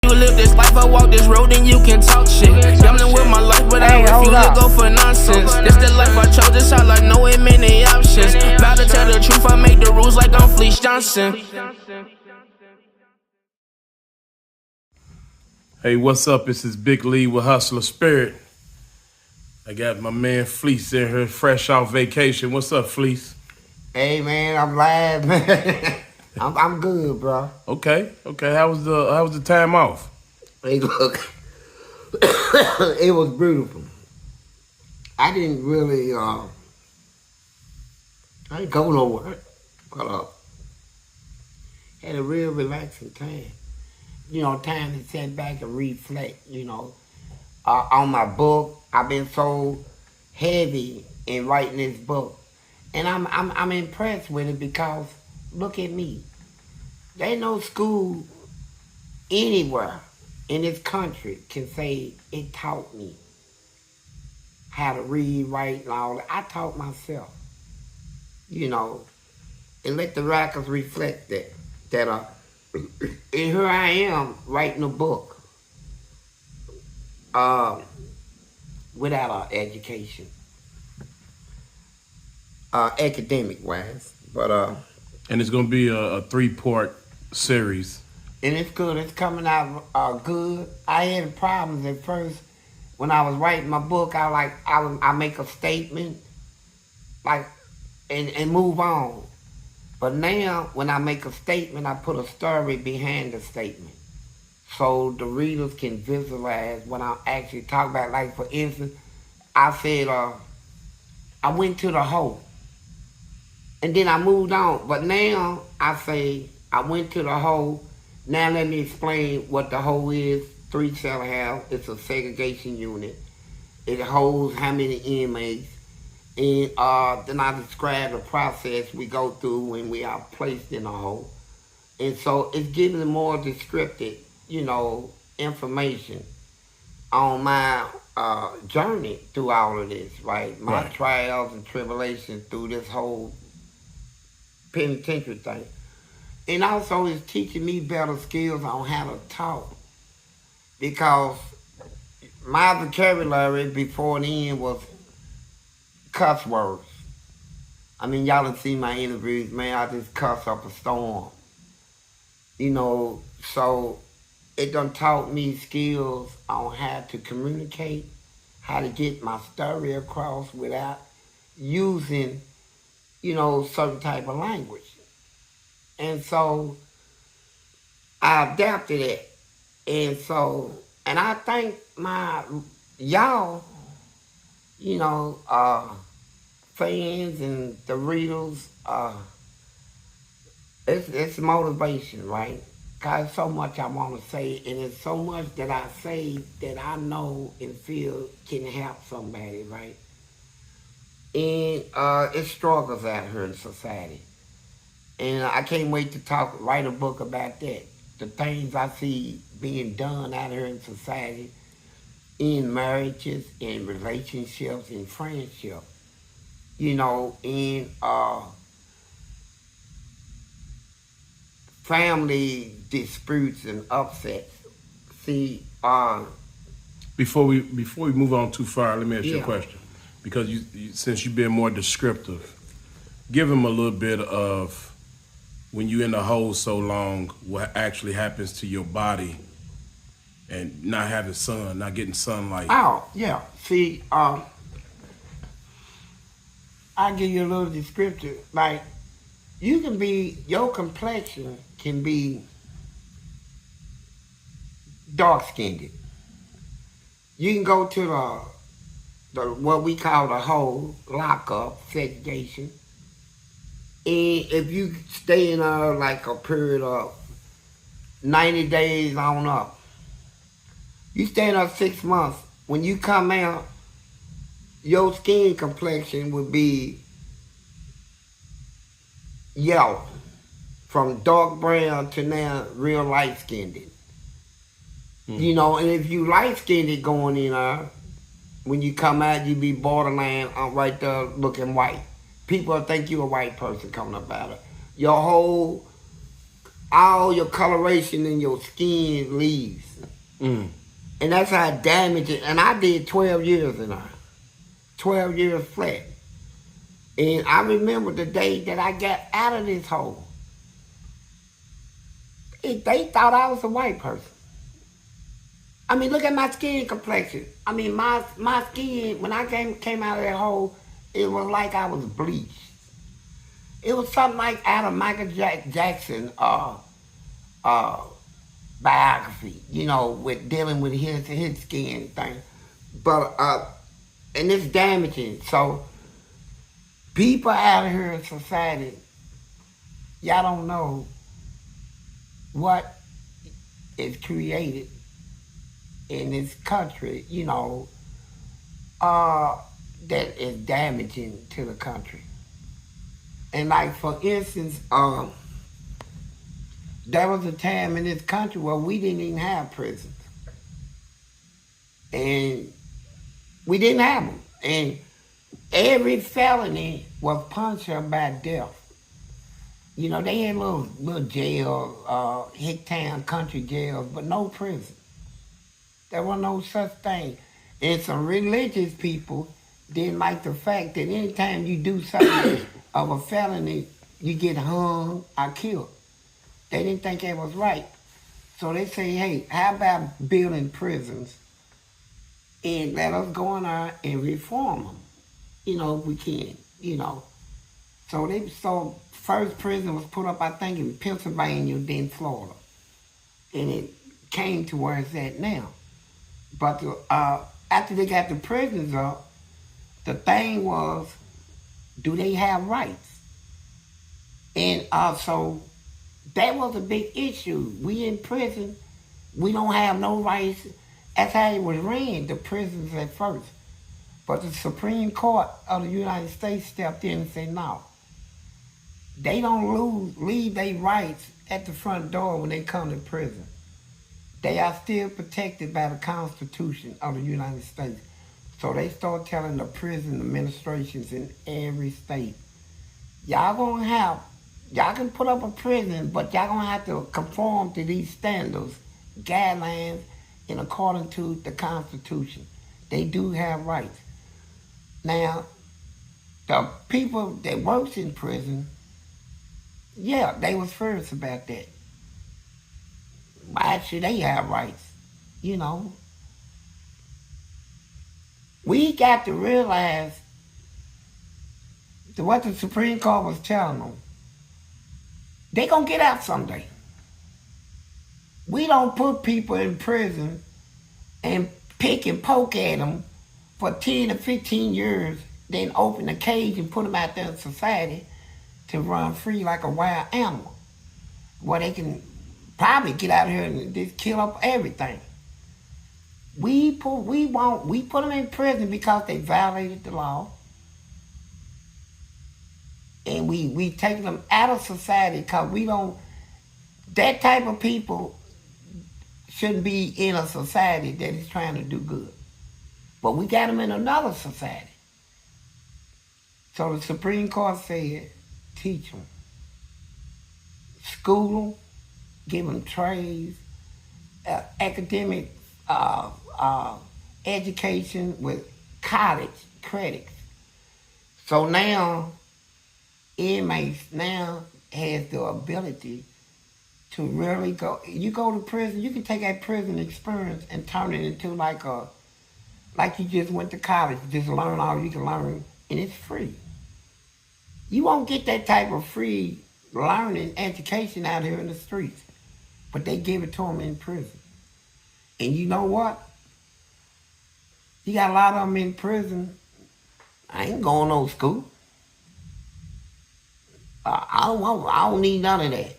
you live this life or walk this road, then you can talk shit. Gambling with my life, but I refuse to go for nonsense. This the life I chose, this all I know, ain't many options. About to tell the truth, I make the rules like I'm Fleece Johnson. Hey, what's up? This is Big Lee with Hustler Spirit. I got my man Fleece in here, fresh off vacation. What's up, Fleece? Hey man, I'm live, man. I'm good, bro. Okay. How was the time off? Hey, look, it was beautiful. I didn't really, I didn't go nowhere, but had a real relaxing time. You know, time to sit back and reflect. You know, on my book. I've been so heavy in writing this book, and I'm impressed with it because look at me. There ain't no school anywhere in this country can say it taught me how to read, write, and all that. I taught myself, you know, and let the records reflect that. And here I am writing a book without an education, academic-wise, but And it's gonna be a 3-part series. and it's good. It's coming out good. I had problems at first when I was writing my book. I make a statement, and move on. But now when I make a statement, I put a story behind the statement, so the readers can visualize what I'm actually talking about. Like for instance, I said I went to the hole, and then I moved on. But now I say I went to the hole. Now let me explain what the hole is. 3-cell house. It's a segregation unit. It holds how many inmates. And then I describe the process we go through when we are placed in a hole. And so it's giving more descriptive, you know, information on my journey through all of this, right? My trials and tribulations through this whole penitentiary thing. And also it's teaching me better skills on how to talk. Because my vocabulary before then was cuss words. I mean, y'all done seen my interviews, man, I just cuss up a storm. You know, so it done taught me skills on how to communicate, how to get my story across without using, you know, certain type of language. And so I adapted it. And I think y'all, you know, fans and the readers, it's motivation, right? Because so much I want to say, and it's so much that I say that I know and feel can help somebody, right? And it's struggles out here in society. And I can't wait to write a book about that. The things I see being done out here in society, in marriages, in relationships, in friendships, you know, in family disputes and upsets. See, Before we move on too far, let me ask you a question. Because since you've been more descriptive, give him a little bit of when you're in the hole so long, what actually happens to your body and not having sun, not getting sunlight. Oh, yeah. See, I'll give you a little description. Like, your complexion can be dark-skinned. You can go to the what we call the hole, lockup, segregation. And if you stay in like a period of 90 days on up, you stay in there 6 months. When you come out, your skin complexion would be yellow, from dark brown to now real light-skinned. You know, and if you light-skinned going in there, when you come out, you be borderline right there looking white. People think you a white person coming up out of. Your whole all your coloration in your skin leaves. Mm. And that's how damaging. And I did 12 years in there. 12 years flat. And I remember the day that I got out of this hole. They thought I was a white person. I mean, look at my skin complexion. I mean, my skin, when I came out of that hole, it was like I was bleached. It was something like out of Michael Jackson biography, you know, with dealing with his skin thing. But, and it's damaging. So, people out here in society, y'all don't know what is created in this country, you know, that is damaging to the country. And like, for instance, there was a time in this country where we didn't even have prisons. And we didn't have them. And every felony was punishable by death. You know, they had little jails, hick-town country jails, but no prison. There was no such thing. And some religious people didn't like the fact that anytime you do something of a felony, you get hung or killed. They didn't think that was right. So they say, hey, how about building prisons and let us go in there and reform them, you know, if we can, you know. So first prison was put up, I think, in Pennsylvania, then Florida. And it came to where it's at now. But after they got the prisons up, the thing was, do they have rights? And so that was a big issue. We in prison, we don't have no rights. That's how it was ran, the prisons at first. But the Supreme Court of the United States stepped in and said, no. They don't leave their rights at the front door when they come to prison. They are still protected by the Constitution of the United States. So they start telling the prison administrations in every state, y'all can put up a prison, but y'all gonna have to conform to these standards, guidelines, and according to the Constitution. They do have rights. Now, the people that works in prison, yeah, they was first about that. Why should they have rights? You know? We got to realize that what the Supreme Court was telling them, they gonna get out someday. We don't put people in prison and pick and poke at them for 10 to 15 years, then open the cage and put them out there in society to run free like a wild animal, where they can probably get out here and just kill up everything. We put them in prison because they violated the law. And we take them out of society because that type of people shouldn't be in a society that is trying to do good. But we got them in another society. So the Supreme Court said, teach them. School them, give them trades, academic education with college credits. So now, inmates now has the ability to really go. You go to prison, you can take that prison experience and turn it into like you just went to college, just learn all you can learn, and it's free. You won't get that type of free learning education out here in the streets, but they give it to them in prison. And you know what? You got a lot of them in prison. I ain't going no school. I don't need none of that.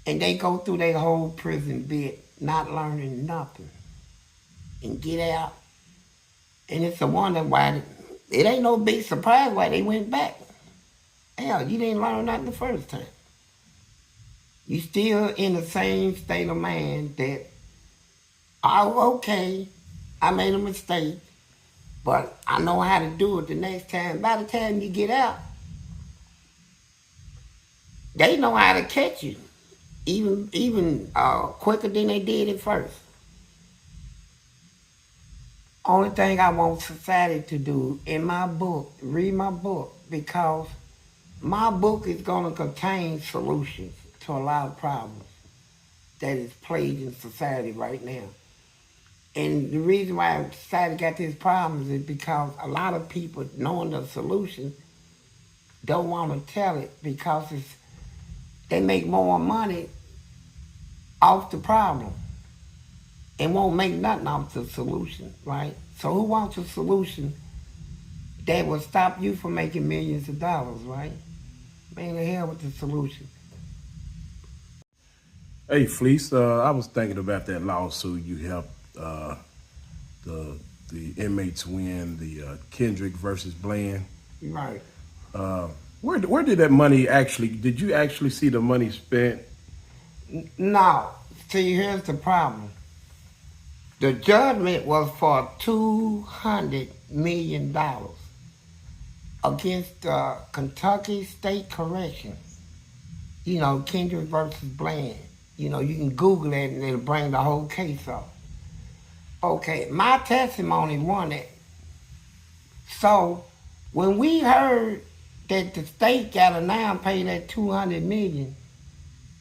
And they go through their whole prison bit not learning nothing. And get out. And it's a wonder why, it ain't no big surprise why they went back. Hell, you didn't learn nothing the first time. You still in the same state of mind that, oh, okay, I made a mistake, but I know how to do it the next time. By the time you get out, they know how to catch you. even quicker than they did at first. Only thing I want society to do in my book, read my book, because my book is going to contain solutions to a lot of problems that is plaguing society right now. And the reason why society got these problems is because a lot of people, knowing the solution, don't want to tell it because they make more money off the problem and won't make nothing off the solution, right? So who wants a solution that will stop you from making millions of dollars, right? Man, the hell with the solution. Hey, Fleece, I was thinking about that lawsuit you helped the inmates win, the Kendrick versus Bland. Right. Where did that money actually? Did you actually see the money spent? No. See, here's the problem. The judgment was for $200 million against Kentucky State Corrections. You know, Kendrick versus Bland. You know, you can Google it and it'll bring the whole case up. Okay, my testimony won it. So when we heard that the state got to now pay that $200 million,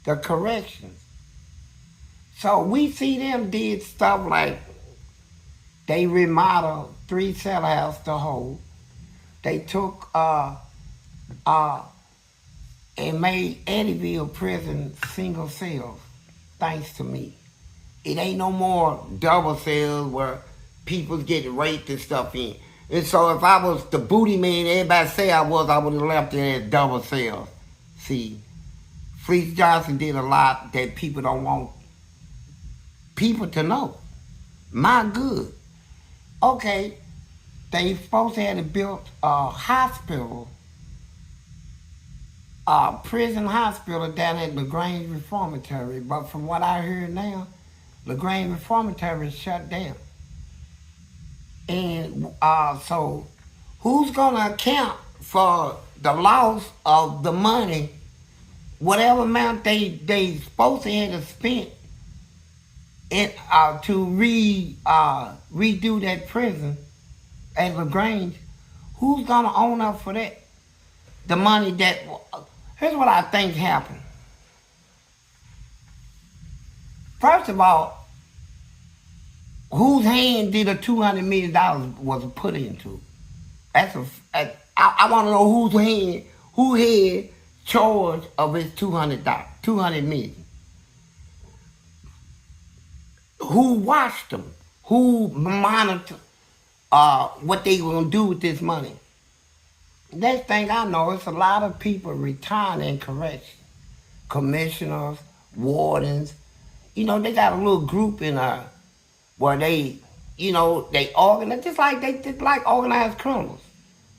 the corrections. So we see them did stuff like they remodeled 3 cell houses to hold. They took and made Eddyville prison single cells, thanks to me. It ain't no more double cells where people's getting raped and stuff in. And so if I was the booty man everybody say I would have left it as double cells. See, Fleece Johnson did a lot that people don't want people to know. My good. Okay, they supposed to have built a hospital, a prison hospital down at LaGrange Reformatory, but from what I hear now, LaGrange Reformatory is shut down. And so who's gonna account for the loss of the money, whatever amount they supposed to have spent to redo that prison at LaGrange? Who's gonna own up for that? The money that, here's what I think happened. First of all, whose hand did a $200 million was put into? I want to know whose hand, who had charge of his $200 million. Who watched them? Who monitored what they were gonna do with this money? Next thing I know, it's a lot of people retiring in correction. Commissioners, wardens. You know, they got a little group in where they, you know, they organize, just like organized criminals.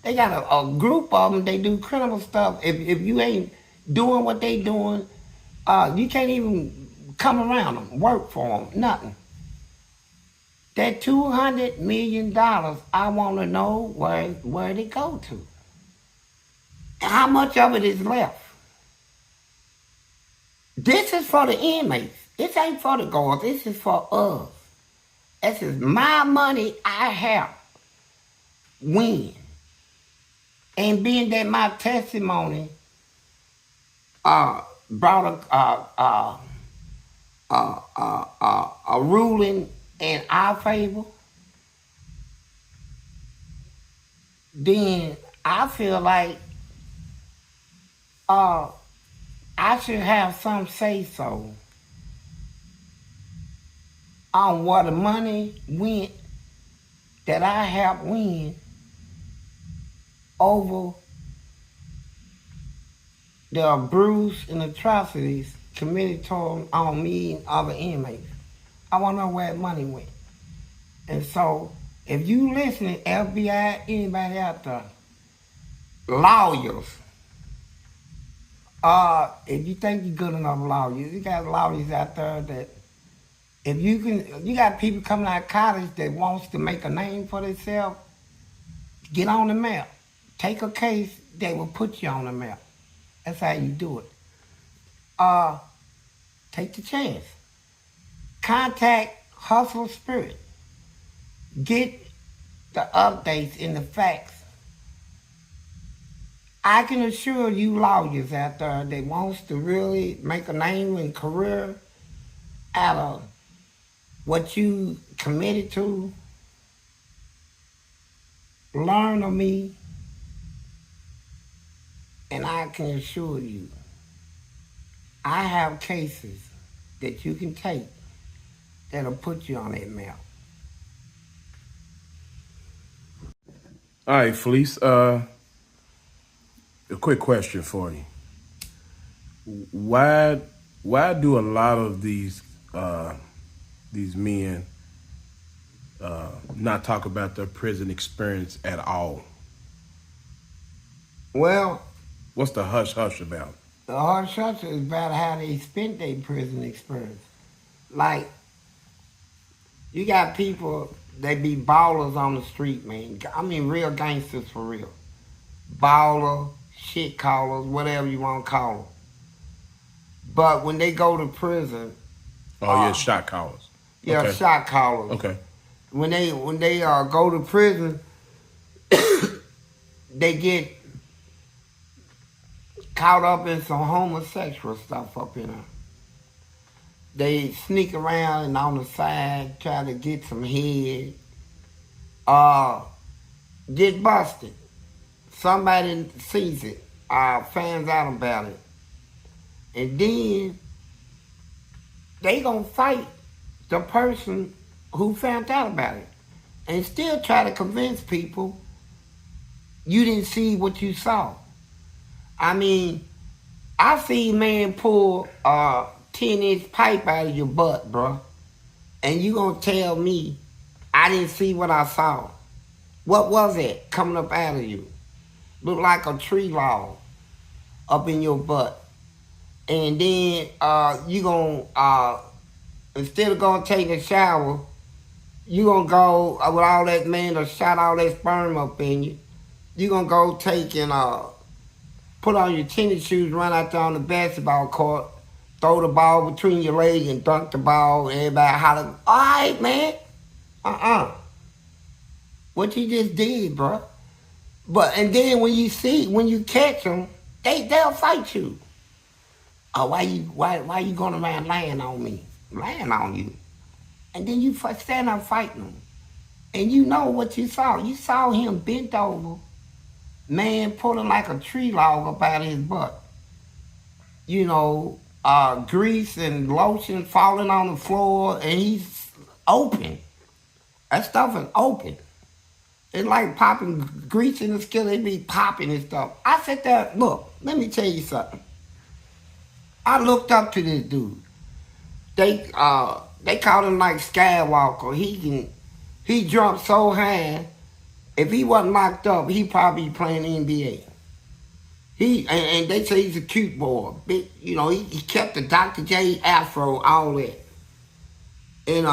They got a group of them, they do criminal stuff. If you ain't doing what they doing, you can't even come around them, work for them, nothing. That $200 million, I want to know where it go to. How much of it is left? This is for the inmates. This ain't for the guards. This is for us. This is my money I have win. And being that my testimony brought a ruling in our favor, then I feel like I should have some say-so on where the money went that I helped win over the abuse and atrocities committed on me and other inmates. I want to know where that money went. And so, if you listening, FBI, anybody out there, lawyers, if you think you're good enough lawyers, you got lawyers out there that, if you can, you got people coming out of college that wants to make a name for themselves, get on the map. Take a case that will put you on the map. That's how you do it. Take the chance. Contact Hustle Spirit. Get the updates and the facts. I can assure you lawyers out there that wants to really make a name and career out of what you committed to, learn of me, and I can assure you, I have cases that you can take that'll put you on that map. All right, Fleece. A quick question for you. Why do a lot of these men not talk about their prison experience at all? Well, what's the hush hush about? The hush hush is about how they spent their prison experience. Like, you got people, they be ballers on the street, man. I mean, real gangsters for real. Baller, shit callers, whatever you want to call them. But when they go to prison... shot callers. Yeah, okay. Shot callers. Okay. When they go to prison, they get caught up in some homosexual stuff up in there. They sneak around and on the side try to get some head. Get busted. Somebody sees it, finds out about it. And then they gonna fight the person who found out about it. And still try to convince people you didn't see what you saw. I mean, I see a man pull a 10-inch pipe out of your butt, bro. And you gonna tell me I didn't see what I saw. What was it coming up out of you? Looked like a tree log up in your butt. And then you gonna, instead of gonna take a shower, you gonna go with all that man that shot all that sperm up in you. You gonna go take and put on your tennis shoes, run out there on the basketball court, throw the ball between your legs and dunk the ball, and everybody holler, all right, man. What you just did, bro. And then when you catch them, they'll fight you. Oh, why you going around lying on me? Lying on you. And then you stand up fighting them. And you know what you saw. You saw him bent over, man pulling like a tree log up out of his butt. You know, grease and lotion falling on the floor, and he's open. That stuff is open. It's like popping grease in the skillet. They be popping and stuff. I said that, look, let me tell you something. I looked up to this dude. They called him like Skywalker. He jumped so high. If he wasn't locked up, he'd probably be playing NBA. And they say he's a cute boy. Big, you know, he kept the Dr. J afro, all that. And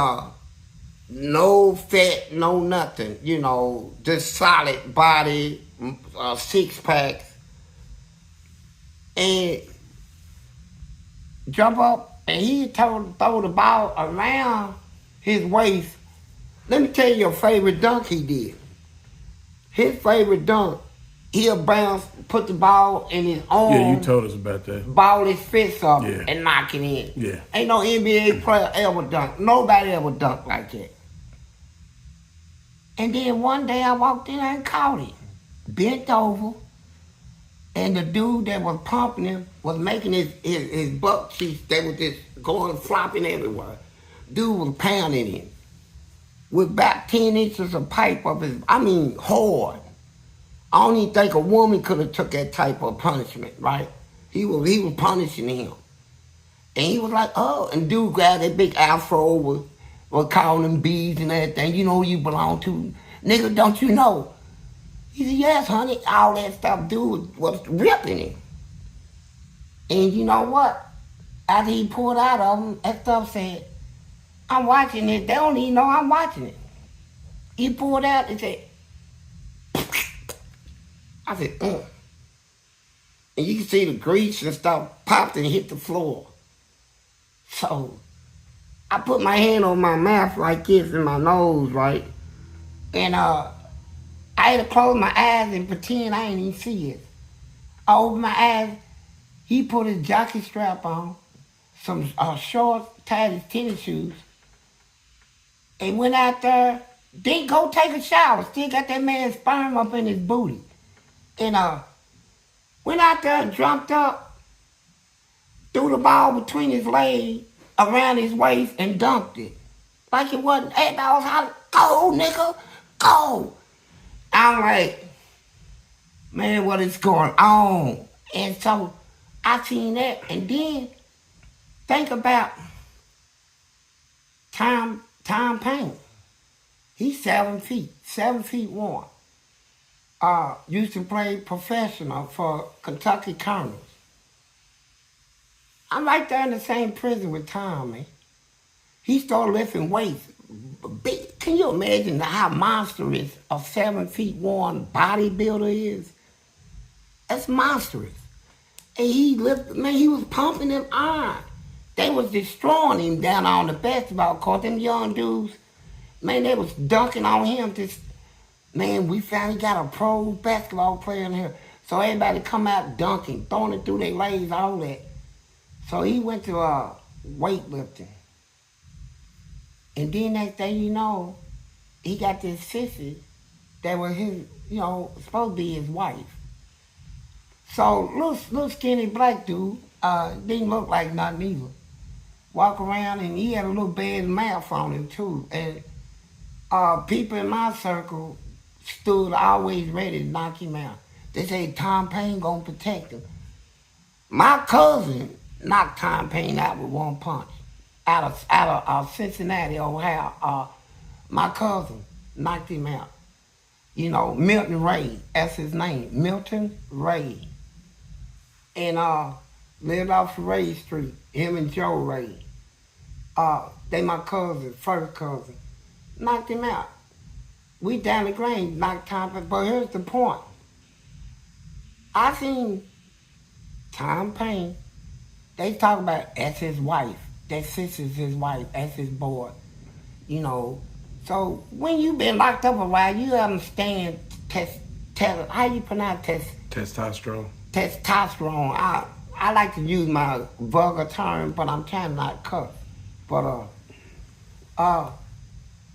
no fat, no nothing. You know, just solid body, 6-pack. And jump up, and he throw the ball around his waist. Let me tell you a favorite dunk he did. His favorite dunk, he'll bounce, put the ball in his arm. Yeah, you told us about that. Ball his fist up and knock it in. Yeah. Ain't no NBA player ever dunk. Nobody ever dunked like that. And then one day I walked in and caught him. Bent over. And the dude that was pumping him was making his butt cheeks, they were just going flopping everywhere. Dude was pounding him with about 10 inches of pipe up his, hard. I don't even think a woman could have took that type of punishment, right? He was punishing him. And he was like, oh, and dude grabbed that big afro, was calling him bees and everything. You know who you belong to? Nigga, don't you know? He said, yes, honey. All that stuff, dude was ripping him. And you know what? After he pulled out of him, that stuff said, I'm watching it. They don't even know I'm watching it. He pulled out and said, I said, And you can see the grease and stuff popped and hit the floor. So I put my hand on my mouth like this and my nose, right? And I had to close my eyes and pretend I ain't even see it. I opened my eyes. He put his jockey strap on, some shorts, tied his tennis shoes, and went out there. Didn't go take a shower. Still got that man's sperm up in his booty. And went out there and jumped up, threw the ball between his legs, around his waist, and dunked it. Like it wasn't. Hey, I was hollering, go, nigga, go. I'm like, man, what is going on? And so I seen that, and then think about Tom Payne. He's 7 feet, 7'1". Used to play professional for Kentucky Colonels. I'm right there in the same prison with Tom, man. He started lifting weights. Big, can you imagine how monstrous a 7'1" bodybuilder is? That's monstrous. And he lifted, man, he was pumping them iron. They was destroying him down on the basketball court. Them young dudes, man, they was dunking on him. Man, we finally got a pro basketball player in here. So everybody come out dunking, throwing it through their legs, all that. So he went to weightlifting. And then next thing you know, he got this sissy that was his, supposed to be his wife. So little skinny black dude, didn't look like nothing either. Walk around and he had a little bad mouth on him too. And people in my circle stood always ready to knock him out. They said Tom Payne gonna protect him. My cousin knocked Tom Payne out with one punch. Out of Cincinnati, Ohio. My cousin knocked him out. Milton Ray, that's his name. Milton Ray. And lived off of Ray Street, him and Joe Ray. They my cousin, first cousin. Knocked him out. We down the Grange, knocked Tom Payne. But here's the point. I seen Tom Payne. They talk about that's his wife. That sister's his wife. That's his boy. So when you been locked up a while, you understand how you pronounce testosterone. Testosterone. I like to use my vulgar term, but I'm trying not to cuss. But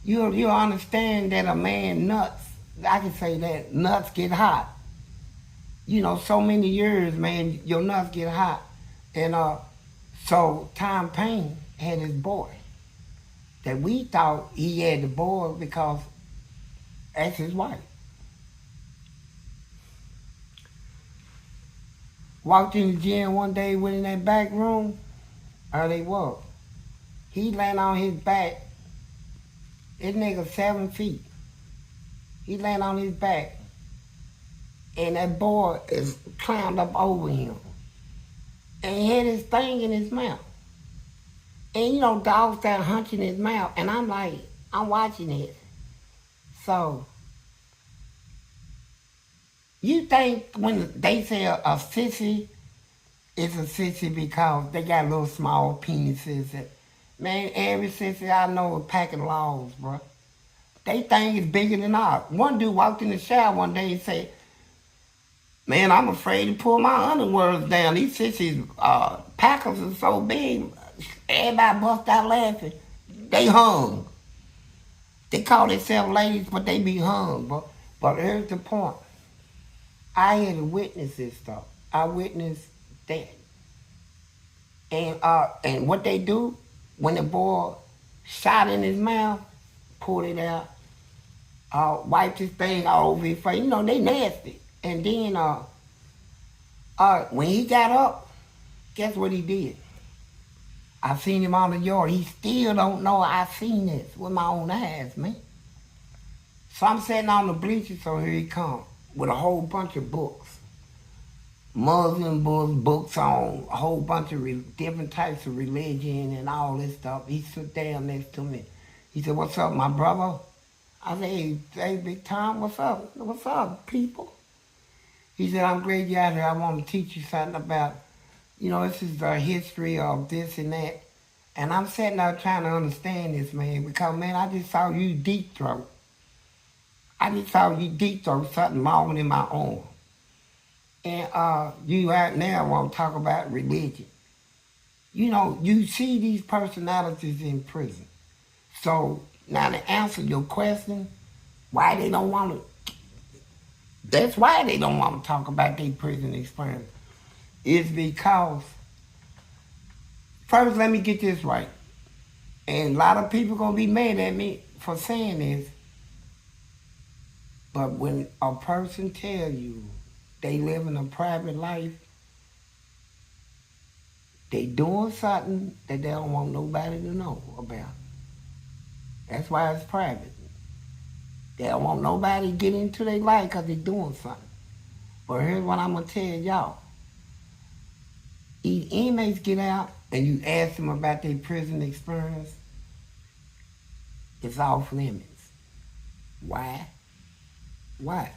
you understand that a man nuts. I can say that nuts get hot. So many years, man, your nuts get hot. And so Tom Payne had his boy. That we thought he had the boy because that's his wife. Walked in the gym one day, went in that back room, they was. He laying on his back. This nigga 7 feet. He laying on his back. And that boy is climbed up over him. And he had his thing in his mouth. And dogs start hunching his mouth. And I'm watching it. So, you think when they say a sissy is a sissy because they got little small penises. Man, every sissy I know is packing laws, bro. They think it's bigger than ours. One dude walked in the shower one day and said, man, I'm afraid to pull my underwears down. These sissies, packers are so big. Everybody bust out laughing. They hung. They call themselves ladies, but they be hung. But here's the point. I had to witness this stuff. I witnessed that. And what they do, when the boy shot in his mouth, pulled it out, wiped his thing all over his face. They nasty. And then when he got up, guess what he did? I seen him on the yard. He still don't know I seen this with my own eyes, man. So I'm sitting on the bleachers, so here he come with a whole bunch of books. Muslim books on a whole bunch of different types of religion and all this stuff. He stood down next to me. He said, what's up, my brother? I said, hey, Big Tom, what's up? What's up, people? He said, I'm glad you're out here. I want to teach you something about, this is the history of this and that. And I'm sitting there trying to understand this, man, because, man, I just saw you deep throat. I just saw you deep throat something wrong in my arm. And you right now want to talk about religion. You know, you see these personalities in prison. So, now to answer your question, why they don't want to, that's why they don't want to talk about their prison experience. It's because, first let me get this right. And a lot of people going to be mad at me for saying this. But when a person tell you they living a private life, they doing something that they don't want nobody to know about. That's why it's private. They don't want nobody to get into their life because they doing something. But here's what I'm going to tell y'all. These inmates get out and you ask them about their prison experience, it's off limits. Why? Why?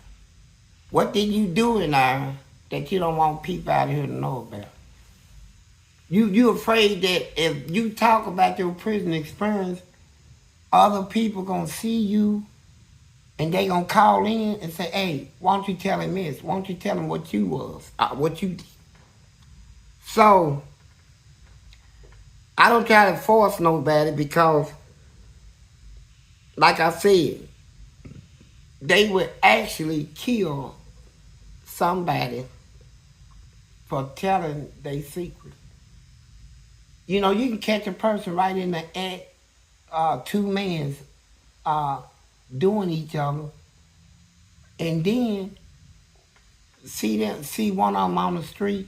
What did you do in there that you don't want people out here to know about? You afraid that if you talk about your prison experience, other people gonna see you and they gonna call in and say, hey, why don't you tell him this? Why don't you tell him what you was, what you did? So, I don't try to force nobody because, like I said, they would actually kill somebody for telling their secret. You know, you can catch a person right in the act, two men doing each other, and then see one of them on the street,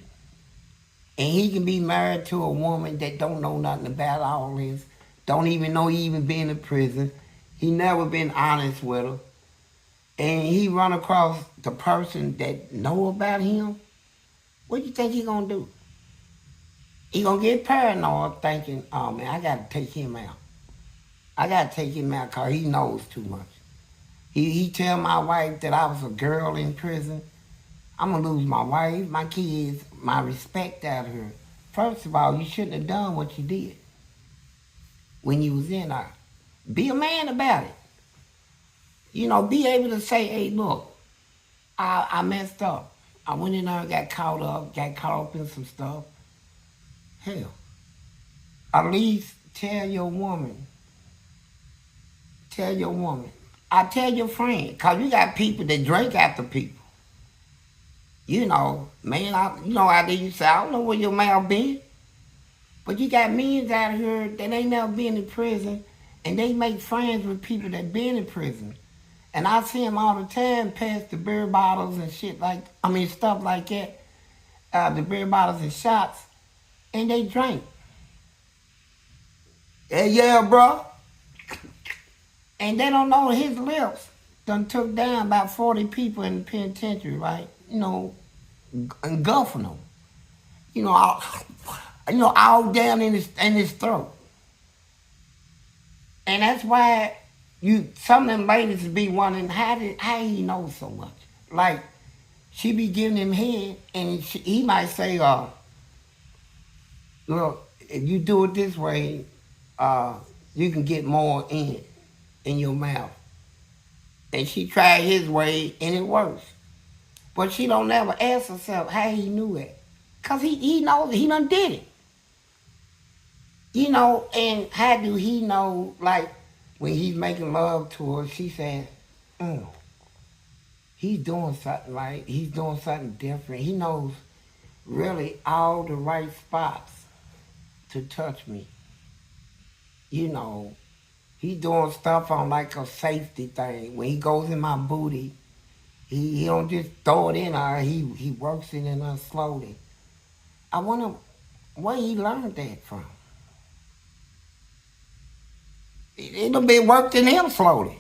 and he can be married to a woman that don't know nothing about all this, don't even know he even been in prison, he never been honest with her, and he run across the person that know about him. What do you think he gonna do? He gonna get paranoid thinking, oh man, I gotta take him out. I gotta take him out because he knows too much. He tell my wife that I was a girl in prison. I'm gonna lose my wife, my kids, my respect out here. First of all, you shouldn't have done what you did when you was in there. Be a man about it. You know, be able to say, hey, look, I messed up. I went in there and got caught up in some stuff. Hell, at least tell your woman. I tell your friend, because you got people that drink after people. You know, man, you know how they used to say, I don't know where your mouth been. But you got men out here that ain't never been in prison, and they make friends with people that been in prison. And I see them all the time pass the beer bottles and shit stuff like that, the beer bottles and shots, and they drink. Yeah, bro. And they don't know his lips done took down about 40 people in the penitentiary, right? You know, engulfing them. You know, all down in his throat. And that's why some of them ladies be wondering how he know so much. Like, she be giving him head, and he might say, look, if you do it this way, you can get more in your mouth. And she tried his way, and it works. But she don't never ask herself how he knew it. Because he knows it. He done did it. You know, and how do he know, like, when he's making love to her, she said, he's doing something right. He's doing something different. He knows really all the right spots to touch me. You know, he's doing stuff on like a safety thing. When he goes in my booty, he don't just throw it in her. He works it in her slowly. I wonder where he learned that from. It'll be worked in him slowly.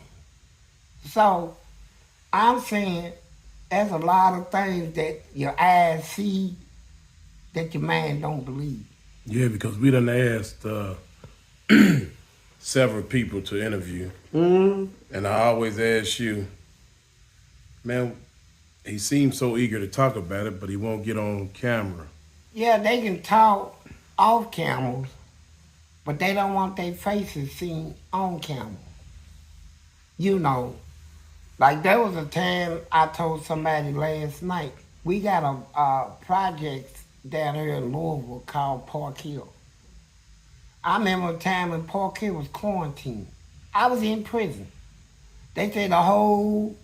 So, I'm saying there's a lot of things that your eyes see that your mind don't believe. Yeah, because we done asked several people to interview. Mm-hmm. And I always ask you, man, he seems so eager to talk about it, but he won't get on camera. Yeah, they can talk off cameras, but they don't want their faces seen on camera. You know, like there was a time I told somebody last night, we got a project down here in Louisville called Park Hill. I remember a time when Park Hill was quarantined. I was in prison. They said the whole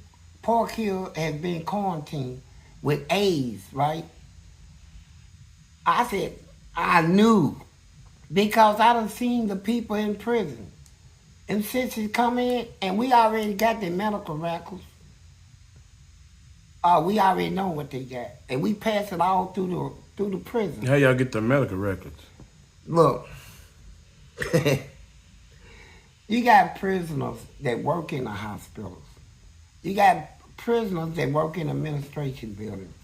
Park Hill had been quarantined with AIDS, right? I said, I knew, because I done seen the people in prison. And sisters come in, and we already got their medical records. We already know what they got. And we pass it all through the prison. How y'all get the medical records? Look, you got prisoners that work in the hospitals. You got prisoners that work in administration buildings.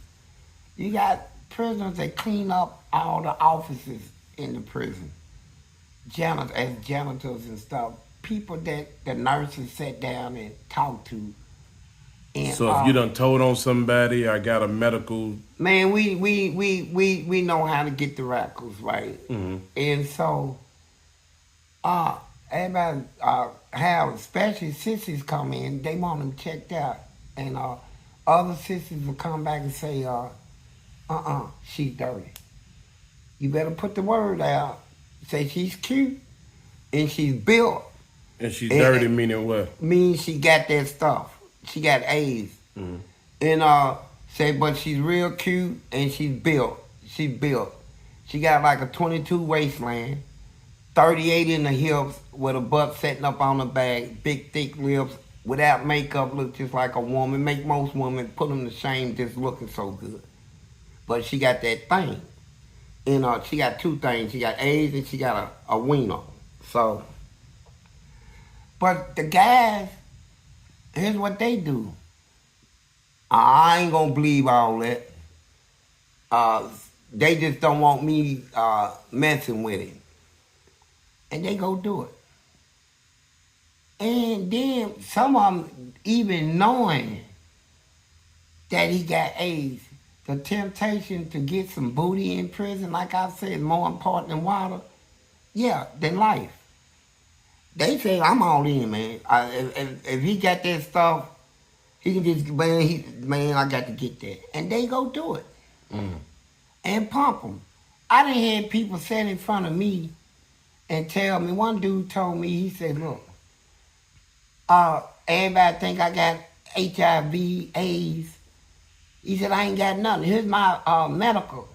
You got prisoners that clean up all the offices in the prison. Janitors and stuff. People that the nurses sit down and talk to. And, so if you done told on somebody, I got a medical... Man, we know how to get the records, right? Mm-hmm. And so, everybody have, especially sisters come in, they want them checked out. And other sisters will come back and say, she's dirty. You better put the word out. Say she's cute and she's built. And she's dirty, meaning what? Means she got that stuff. She got AIDS. Mm-hmm. And say, but she's real cute and she's built. She's built. She got like a 22 waistline, 38 in the hips with a butt setting up on the back, big thick lips, without makeup, look just like a woman. Make most women put them to shame just looking so good. But she got that thing. And she got two things. She got AIDS and she got a wiener. So, but the guys, here's what they do. I ain't gonna believe all that. They just don't want me messing with it. And they go do it. And then some of them, even knowing that he got AIDS, the temptation to get some booty in prison, like I said, is more important than water, than life. They say, I'm all in, man. If he got that stuff, he can just, man, I got to get that. And they go do it. Mm. And pump them. I done had people sit in front of me and tell me, one dude told me, he said, look, everybody think I got HIV, AIDS. He said, I ain't got nothing. Here's my medical.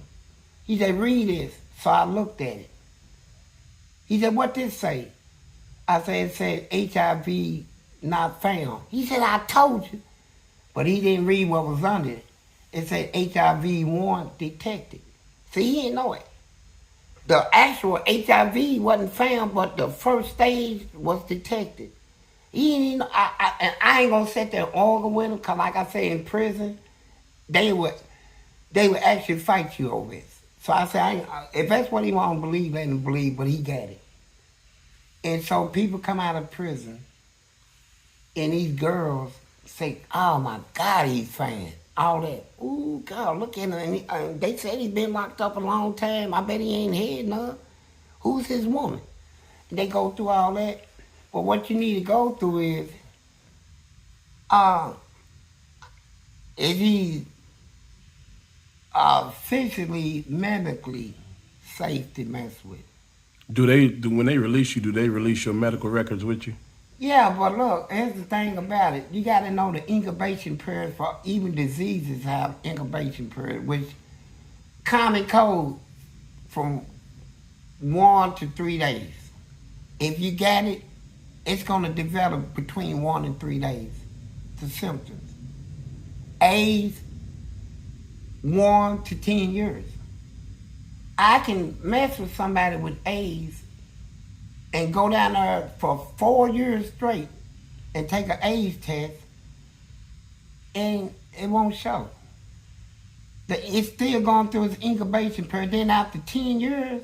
He said, read this. So I looked at it. He said, what this say? I said, it said HIV not found. He said, I told you. But he didn't read what was under it. It said HIV-1 detected. See, he didn't know it. The actual HIV wasn't found, but the first stage was detected. He didn't even know. I ain't gonna sit there and argue with him, because like I say, in prison, they would actually fight you over it. So I said, if that's what he want to believe, let him believe, but he got it. And so people come out of prison, and these girls say, oh my God, he's fine. All that. Ooh, God, look at him. And they said he's been locked up a long time. I bet he ain't had none. Who's his woman? And they go through all that. But what you need to go through is he physically, medically safe to mess with? When they release you, do they release your medical records with you? Yeah, but look, here's the thing about it. You got to know the incubation period for even diseases have incubation period, which common cold from 1 to 3 days. If you got it, it's going to develop between 1 and 3 days, the symptoms. AIDS, 1 to 10 years. I can mess with somebody with AIDS and go down there for 4 years straight and take an AIDS test, and it won't show. It's still going through its incubation period. Then after 10 years,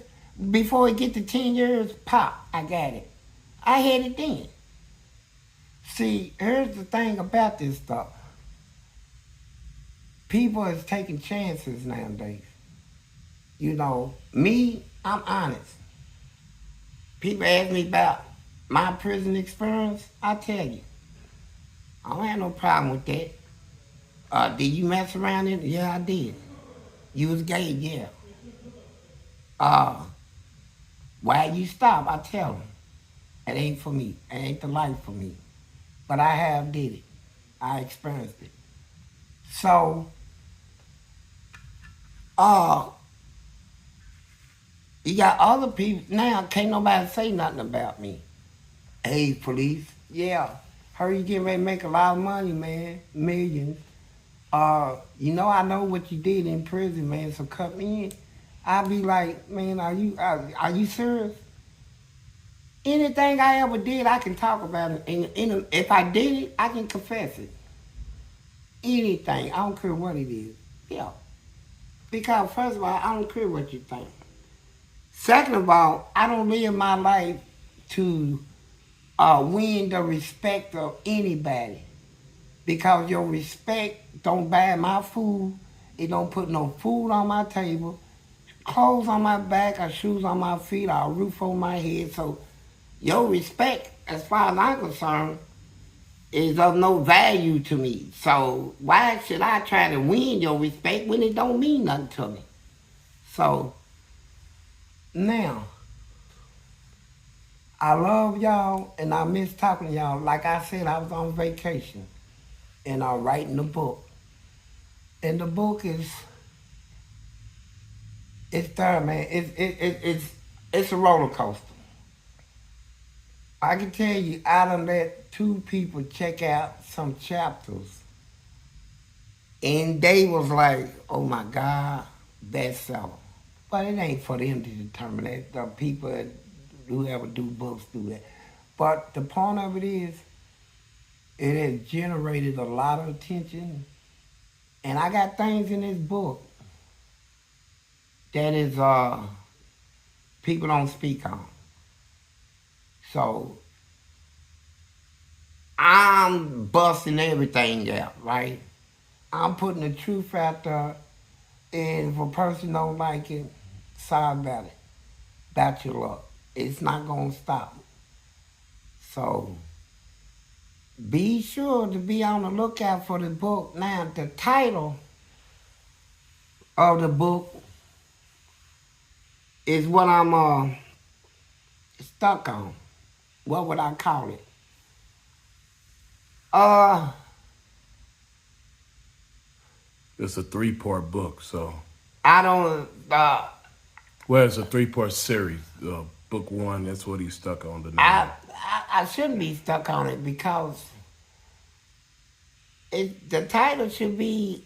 before it get to 10 years, pop, I got it. I had it then. See, here's the thing about this stuff. People is taking chances nowadays. You know, me, I'm honest. People ask me about my prison experience. I tell you, I don't have no problem with that. Did you mess around in it? Yeah, I did. You was gay? Yeah. Why you stop? I tell them. It ain't for me. It ain't the life for me. But I have did it. I experienced it. So, you got other people now. Can't nobody say nothing about me. Hey, police. Yeah, heard you getting ready to make a lot of money, man. Millions. I know what you did in prison, man. So cut me in. I'll be like, man, are you serious? Anything I ever did, I can talk about it. And if I did it, I can confess it. Anything. I don't care what it is. Yeah. Because first of all, I don't care what you think. Second of all, I don't live my life to win the respect of anybody. Because your respect don't buy my food. It don't put no food on my table, clothes on my back, or shoes on my feet, or a roof on my head. So your respect, as far as I'm concerned, is of no value to me. So why should I try to win your respect when it don't mean nothing to me? So now, I love y'all and I miss talking to y'all. Like I said, I was on vacation and I'm writing a book. And the book it's there, man. It's a roller coaster. I can tell you, I done let 2 people check out some chapters, and they was like, oh my God, bestseller. But it ain't for them to determine that. The people who ever do books do that. But the point of it is, it has generated a lot of attention, and I got things in this book that is people don't speak on. So I'm busting everything out, right? I'm putting the truth out there, and if a person don't like it, sorry about it. About your luck. It's not gonna stop. So be sure to be on the lookout for the book. Now, the title of the book is what I'm stuck on. What would I call it? It's a 3-part book, so. I don't. Well, it's a 3-part series. Book 1, that's what he's stuck on tonight. I shouldn't be stuck on it because the title should be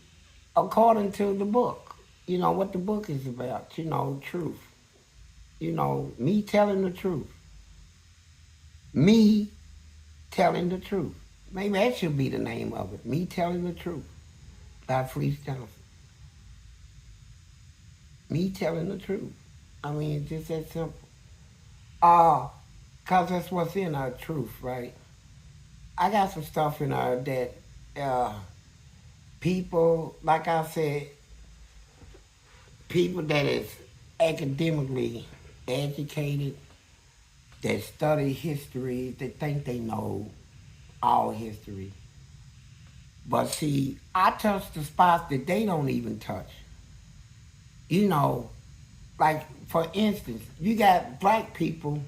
according to the book. You know, what the book is about. You know, truth. You know, me telling the truth. Me telling the truth. Maybe that should be the name of it. Me telling the truth. By Fleece. Me telling the truth. I mean, it's just that simple. Cause that's what's in our truth, right? I got some stuff in our that people, like I said, people that is academically educated, that study history, that think they know all history. But see, I touch the spots that they don't even touch. You know, like for instance, you got black people,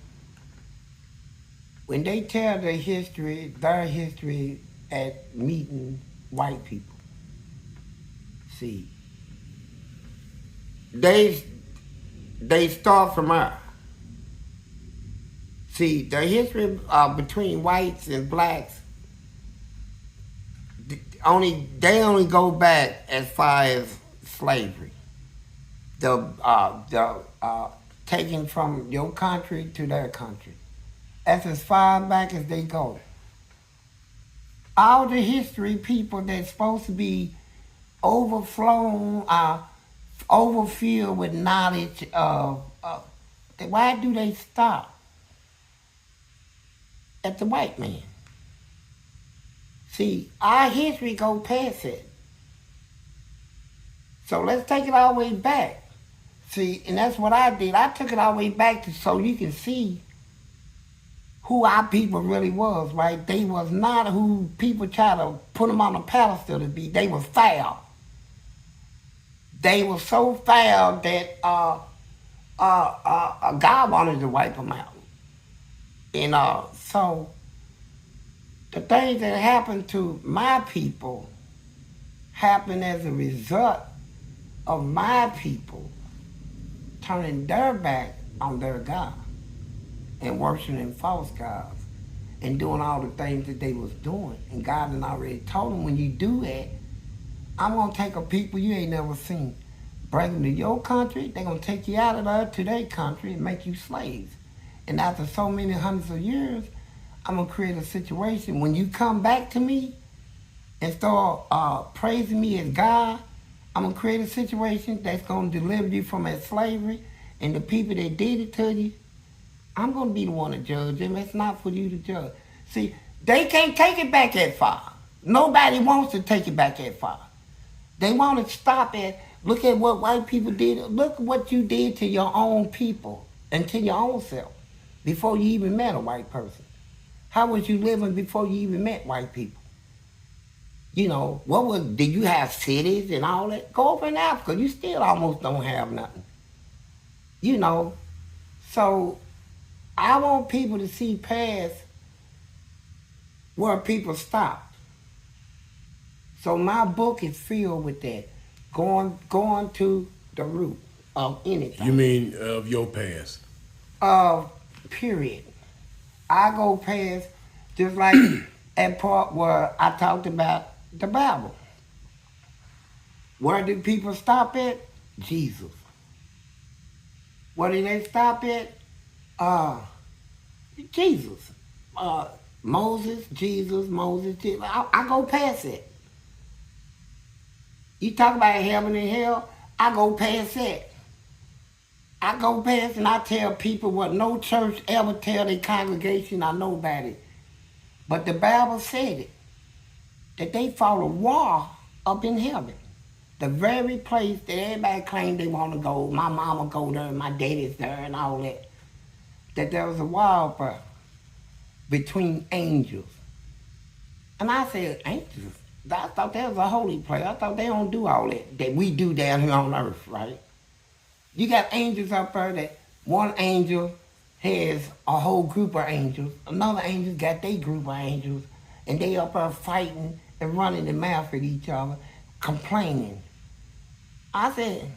when they tell their history at meeting white people. See, they start from there. See, the history between whites and blacks, they only go back as far as slavery. The taking from your country to their country. That's as far back as they go. All the history people that's supposed to be overflown, overfilled with knowledge of, why do they stop at the white man? See, our history go past it. So let's take it all the way back. See, and that's what I did. I took it all the way back so you can see who our people really was, right? They was not who people try to put them on a pedestal to be. They was foul. They were so foul that God wanted to wipe them out. And so the things that happened to my people happened as a result of my people turning their back on their God and worshiping false gods and doing all the things that they was doing. And God had already told them, when you do that, I'm going to take a people you ain't never seen, bring them to your country. They're going to take you out of there to their country and make you slaves. And after so many hundreds of years, I'm going to create a situation. When you come back to me and start praising me as God, I'm going to create a situation that's going to deliver you from that slavery. And the people that did it to you, I'm going to be the one to judge them. It's not for you to judge. See, they can't take it back that far. Nobody wants to take it back that far. They want to stop it. Look at what white people did. Look what you did to your own people and to your own self before you even met a white person. How was you living before you even met white people? You know, did you have cities and all that? Go over in Africa, you still almost don't have nothing. You know, so I want people to see past where people stopped. So my book is filled with that, going to the root of anything. You mean of your past? Period. I go past, just like that part where I talked about the Bible. Where did people stop at? Jesus. Where did they stop at? Jesus. Moses, Jesus. I go past it. You talk about heaven and hell, I go past that. I go past and I tell people what no church ever tell their congregation or nobody. But the Bible said it, that they fought a war up in heaven. The very place that everybody claimed they want to go. My mama go there, my daddy's there and all that. That there was a war up there between angels. And I said, angels? I thought that was a holy place. I thought they don't do all that we do down here on earth, right? You got angels up there that one angel has a whole group of angels. Another angel got their group of angels. And they up there fighting and running their mouth at each other, complaining. I said,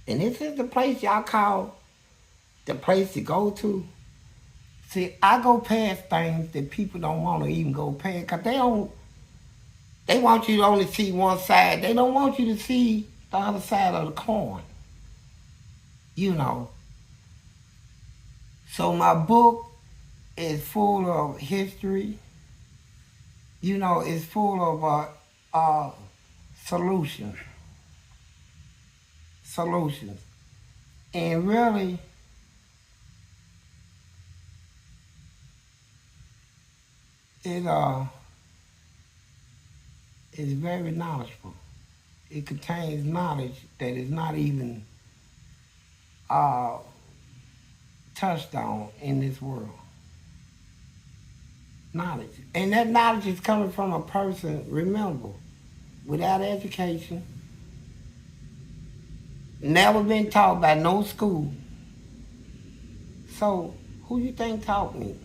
and this is the place y'all call the place to go to? See, I go past things that people don't want to even go past because they want you to only see one side. They don't want you to see the other side of the coin. You know. So my book is full of history. You know, it's full of solutions. And really, it is very knowledgeable. It contains knowledge that is not even touched on in this world. Knowledge. And that knowledge is coming from a person, remember, without education, never been taught by no school. So, who you think taught me?